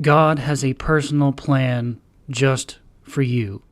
God has a personal plan just for you.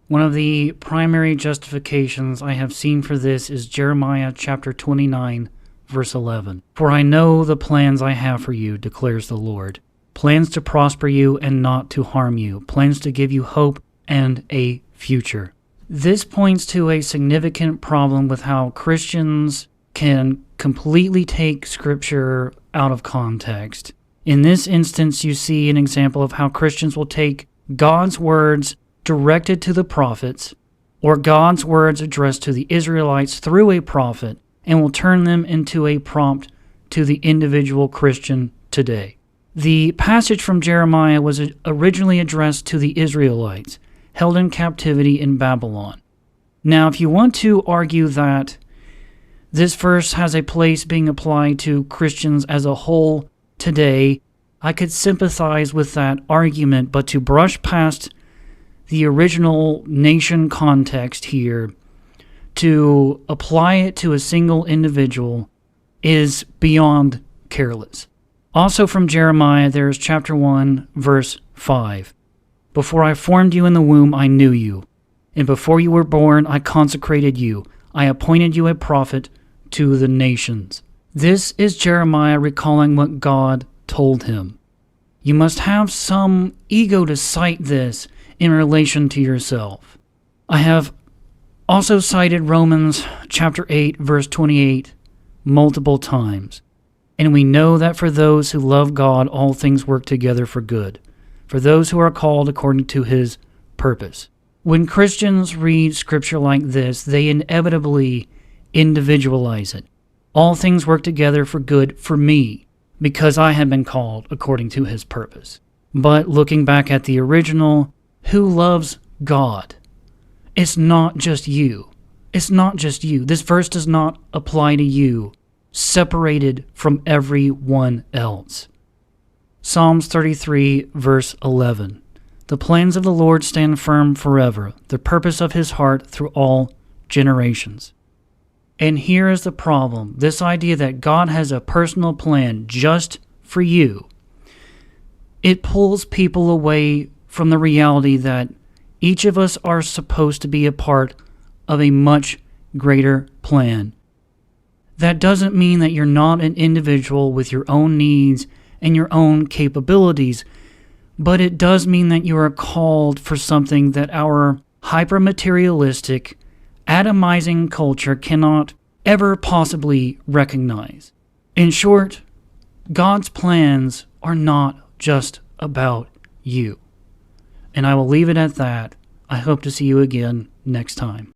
One of the primary justifications I have seen for this is Jeremiah chapter 29, verse 11. For I know the plans I have for you, declares the Lord. Plans to prosper you and not to harm you. Plans to give you hope and a future. This points to a significant problem with how Christians can completely take Scripture out of context. In this instance, you see an example of how Christians will take God's words directed to the prophets, or God's words addressed to the Israelites through a prophet, and will turn them into a prompt to the individual Christian today. The passage from Jeremiah was originally addressed to the Israelites, held in captivity in Babylon. Now, if you want to argue that this verse has a place being applied to Christians as a whole today, I could sympathize with that argument, but to brush past the original nation context here, to apply it to a single individual, is beyond careless. Also from Jeremiah, there is chapter 1, verse 5. Before I formed you in the womb, I knew you, and before you were born, I consecrated you. I appointed you a prophet to the nations. This is Jeremiah recalling what God told him. You must have some ego to cite this in relation to yourself. I have also cited Romans chapter 8, verse 28 multiple times. And we know that for those who love God, all things work together for good, for those who are called according to his purpose. When Christians read scripture like this, they inevitably individualize it. All things work together for good for me, because I have been called according to his purpose. But looking back at the original, who loves God? It's not just you. It's not just you. This verse does not apply to you, separated from everyone else. Psalms 33, verse 11. The plans of the Lord stand firm forever, the purpose of his heart through all generations. And here is the problem. This idea that God has a personal plan just for you, it pulls people away from the reality that each of us are supposed to be a part of a much greater plan. That doesn't mean that you're not an individual with your own needs and your own capabilities, but it does mean that you are called for something that our hyper-materialistic, atomizing culture cannot ever possibly recognize. In short, God's plans are not just about you. And I will leave it at that. I hope to see you again next time.